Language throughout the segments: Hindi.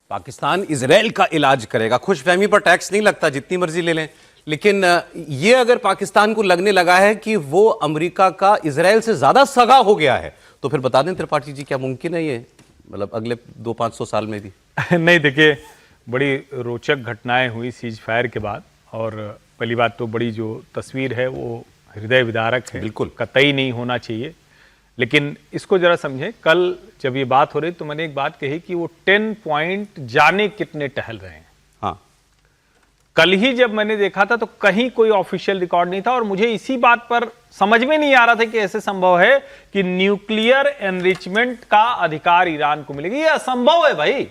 पाकिस्तान इजराइल का इलाज करेगा, खुशफहमी पर टैक्स नहीं लगता, जितनी मर्जी ले लें, लेकिन ये अगर पाकिस्तान को लगने लगा है कि वो अमेरिका का इजराइल से ज्यादा सगा हो गया है, तो फिर बता दें त्रिपाठी जी, क्या मुमकिन है ये, मतलब अगले 200-500 साल में भी? नहीं, देखिए, बड़ी रोचक घटनाएं हुई सीज फायर के बाद, और पहली बात तो बड़ी जो तस्वीर है वो हृदय विदारक है, बिल्कुल कतई नहीं होना चाहिए। लेकिन इसको जरा समझें, कल जब ये बात हो रही तो मैंने एक बात कही कि वो 10 पॉइंट जाने कितने टहल रहे हैं। हाँ, कल ही जब मैंने देखा था तो कहीं कोई ऑफिशियल रिकॉर्ड नहीं था, और मुझे इसी बात पर समझ में नहीं आ रहा था कि ऐसे संभव है कि न्यूक्लियर एनरिचमेंट का अधिकार ईरान को मिलेगा। ये असंभव है भाई।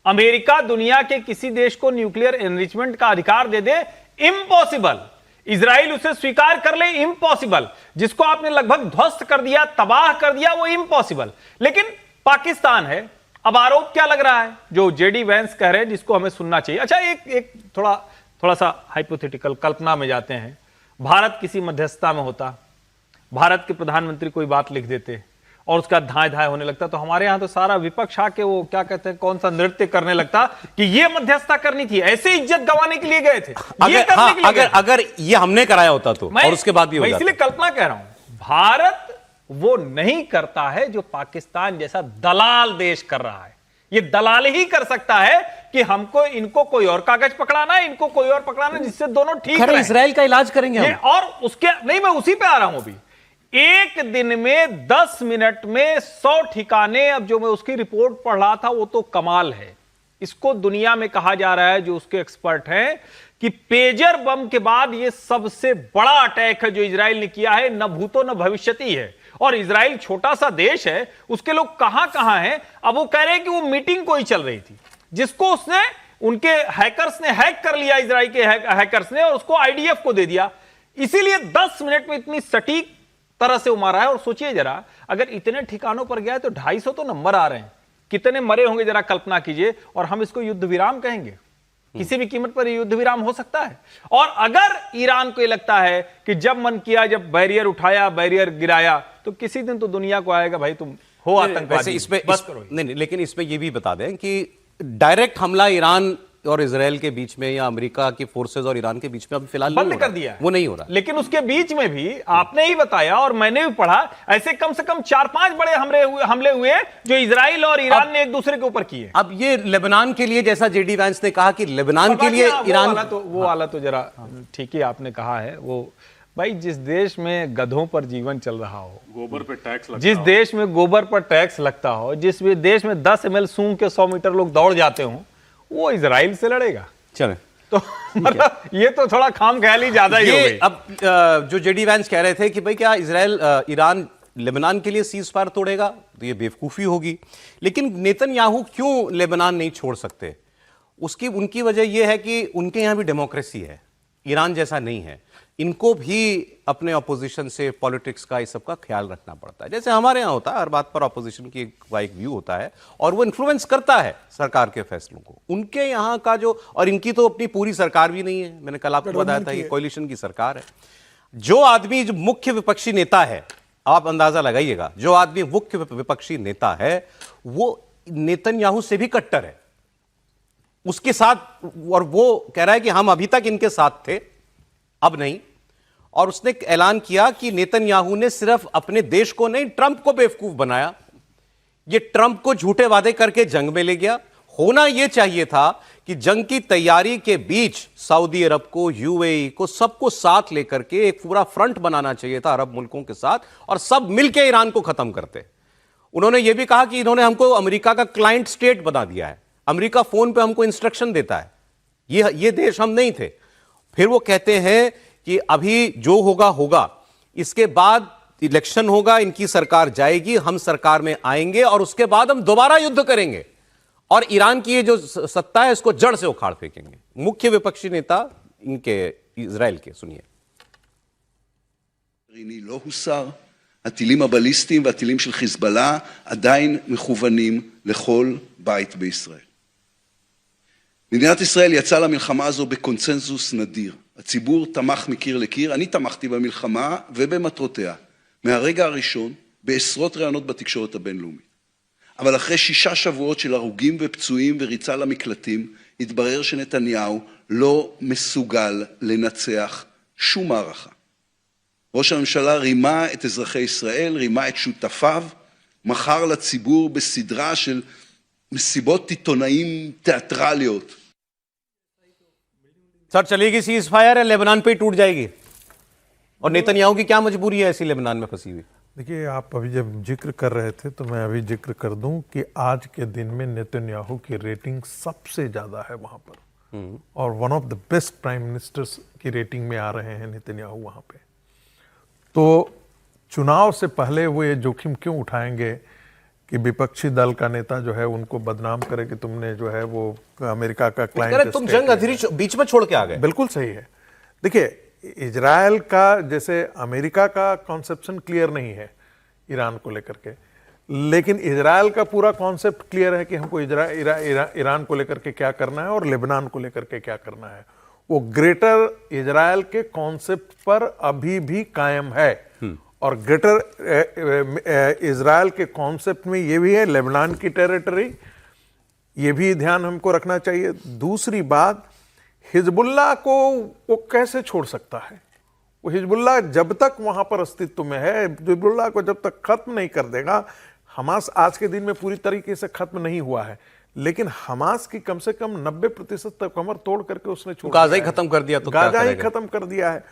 अमेरिका दुनिया के किसी देश को न्यूक्लियर एनरिचमेंट का अधिकार दे दे, इम्पॉसिबल। इजराइल उसे स्वीकार कर ले, इम्पॉसिबल। जिसको आपने लगभग ध्वस्त कर दिया, तबाह कर दिया, वो इम्पॉसिबल। लेकिन पाकिस्तान है। अब आरोप क्या लग रहा है जो जेडी वैंस कह रहे हैं, जिसको हमें सुनना चाहिए। अच्छा, एक थोड़ा सा हाइपोथेटिकल कल्पना में जाते हैं। भारत किसी मध्यस्थता में होता, भारत के प्रधानमंत्री कोई बात लिख देते और उसका धाय धाय होने लगता, तो हमारे यहां तो सारा विपक्ष आके वो क्या कहते हैं, कौन सा नृत्य करने लगता कि ये मध्यस्थता करनी थी, ऐसे इज्जत गंवाने के लिए गए थे। अगर ये हमने कराया होता तो, और उसके बाद भी हो जाता। इसलिए कल्पना कह रहा हूं, भारत वो नहीं करता है जो पाकिस्तान जैसा दलाल देश कर रहा है। ये दलाल ही कर सकता है कि हमको इनको कोई और कागज पकड़ाना है, इनको कोई और पकड़ाना है, जिससे दोनों ठीक रहे। इजराइल का इलाज करेंगे हम। और उसके नहीं, मैं उसी पे आ रहा हूं अभी। एक दिन में 10 मिनट में 100 ठिकाने, अब जो मैं उसकी रिपोर्ट पढ़ रहा था वो तो कमाल है। इसको दुनिया में कहा जा रहा है, जो उसके एक्सपर्ट हैं, कि पेजर बम के बाद ये सबसे बड़ा अटैक है जो इजराइल ने किया है, न भूतो न भविष्यति है। और इजराइल छोटा सा देश है, उसके लोग कहां हैं। अब वो कह रहे हैं कि वो मीटिंग कोई चल रही थी, जिसको उसने, उनके हैकर्स ने हैक कर लिया, इजराइल के हैकर्स ने, और उसको आईडीएफ को दे दिया। इसीलिए 10 मिनट में इतनी सटीक तरह से वो मारा है। और सोचिए जरा, अगर इतने ठिकानों पर गया है तो 250 तो नंबर आ रहे हैं, कितने मरे होंगे जरा कल्पना कीजिए। और हम इसको युद्ध विराम कहेंगे, किसी भी कीमत पर युद्ध विराम हो सकता है। और अगर ईरान को यह लगता है कि जब मन किया, जब बैरियर उठाया, बैरियर गिराया, तो किसी दिन तो दुनिया को आएगा, भाई तुम हो आतंकवादी, इसमें बस करो। नहीं, लेकिन इसमें यह भी बता दें कि डायरेक्ट हमला ईरान और इजराइल के बीच में या अमेरिका की फोर्सेस और ईरान के बीच में अभी फिलहाल बंद कर दिया है, वो नहीं हो रहा। लेकिन उसके बीच में भी आपने ही बताया और मैंने भी पढ़ा, ऐसे कम से कम 4-5 बड़े हमले हुए जो इजराइल और ईरान ने एक दूसरे के ऊपर किए। अब ये लेबनान के लिए, जैसा जेडी वैंस ने कहा कि लेबनान के लिए ईरान, वो वाला तो जरा ठीक ही आपने कहा है। वो भाई, जिस देश में गधों पर जीवन चल रहा हो, गोबर पर टैक्स लगता, जिस देश में गोबर पर टैक्स लगता हो, जिस देश में 10 ml सूंघ के 100 मीटर लोग दौड़ जाते हो, वो इजराइल से लड़ेगा। चले तो मतलब ये तो थोड़ा खामख्याली ज्यादा ही हो गई। अब जो जेडी वैंस कह रहे थे कि भाई क्या इजराइल ईरान लेबनान के लिए सीज फायर तोड़ेगा, तो ये बेवकूफी होगी। लेकिन नेतन्याहू क्यों लेबनान नहीं छोड़ सकते? उनकी वजह यह है कि उनके यहां भी डेमोक्रेसी है, ईरान जैसा नहीं है। इनको भी अपने ऑपोजिशन से, पॉलिटिक्स का, इस सब का ख्याल रखना पड़ता है। जैसे हमारे यहाँ होता है, हर बात पर ऑपोजिशन की एक व्यू होता है और वो इन्फ्लुएंस करता है सरकार के फैसलों को। उनके यहाँ का जो, और इनकी तो अपनी पूरी सरकार भी नहीं है, मैंने कल आपको बताया था, ये कोalition की सरकार है। जो आदमी जो मुख्य विपक्षी नेता है, आप अंदाजा लगाइएगा, जो आदमी मुख्य विपक्षी नेता है वो नेतन्याहू से भी कट्टर है, उसके साथ, और वो कह रहा है कि हम अभी तक इनके साथ थे, अब नहीं। और उसने ऐलान किया कि नेतन्याहू ने सिर्फ अपने देश को नहीं, ट्रंप को बेवकूफ बनाया। ये ट्रंप को झूठे वादे करके जंग में ले गया। होना यह चाहिए था कि जंग की तैयारी के बीच सऊदी अरब को, यूएई को, सबको साथ लेकर के एक पूरा फ्रंट बनाना चाहिए था अरब मुल्कों के साथ, और सब मिलकर ईरान को खत्म करते। उन्होंने यह भी कहा कि इन्होंने हमको अमेरिका का क्लाइंट स्टेट बना दिया है, अमेरिका फोन पे हमको इंस्ट्रक्शन देता है, ये देश हम नहीं थे। फिर वो कहते हैं कि अभी जो होगा होगा, इसके बाद इलेक्शन होगा, इनकी सरकार जाएगी, हम सरकार में आएंगे और उसके बाद हम दोबारा युद्ध करेंगे और ईरान की ये जो सत्ता है इसको जड़ से उखाड़ फेंकेंगे। मुख्य विपक्षी नेता इनके, इजराइल के, सुनिए। לא הוסר, הטילים הבליסטיים והטילים של חיזבאללה עדיין מכוונים לכל בית בישראל. מדינת ישראל יצאה למלחמה הזו בקונצנזוס נדיר. הציבור תמך מקיר לקיר, אני תמכתי במלחמה ובמטרותיה, מהרגע הראשון, בעשרות ראיונות בתקשורת הבינלאומית. אבל אחרי 6 שבועות של הרוגים ופצועים וריצה למקלטים, התברר שנתניהו לא מסוגל לנצח שום מערכה. ראש הממשלה רימה את אזרחי ישראל, רימה את שותפיו, מכר לציבור בסדרה של מסיבות עיתונאים תיאטרליות. सर चलेगी सीज फायर है, लेबनान पे टूट जाएगी, और नेतन्याहू की क्या मजबूरी है ऐसी लेबनान में फंसी हुई? देखिए, आप अभी जब जिक्र कर रहे थे तो मैं अभी जिक्र कर दूं कि आज के दिन में नेतन्याहू की रेटिंग सबसे ज़्यादा है वहाँ पर, और one of the best prime ministers की रेटिंग में आ रहे हैं नेतन्याहू वहाँ पे। तो चुनाव से पहले वो ये जोखिम क्यों उठाएंगे कि विपक्षी दल का नेता जो है उनको बदनाम करे कि तुमने जो है वो अमेरिका का क्लाइंट, तुम जंग अधीरी बीच में छोड़ के आ गए। बिल्कुल सही है। देखिए, इजराइल का जैसे अमेरिका का कॉन्सेप्शन क्लियर नहीं है ईरान को लेकर के, लेकिन इजराइल का पूरा कॉन्सेप्ट क्लियर है कि हमको ईरान को लेकर के क्या करना है और लेबनान को लेकर के क्या करना है। वो ग्रेटर इजराइल के कॉन्सेप्ट पर अभी भी कायम है, और ग्रेटर इजराइल के कॉन्सेप्ट में ये भी है लेबनान की टेरिटरी, ये भी ध्यान हमको रखना चाहिए। दूसरी बात, हिजबुल्लाह को वो कैसे छोड़ सकता है? वो हिजबुल्लाह जब तक वहां पर अस्तित्व में है, हिजबुल्लाह को जब तक खत्म नहीं कर देगा, हमास आज के दिन में पूरी तरीके से खत्म नहीं हुआ है, लेकिन हमास की कम से कम 90% तक कमर तोड़ करके उसने छोड़ गाजा ही खत्म कर दिया तो गाजा ही खत्म कर दिया है।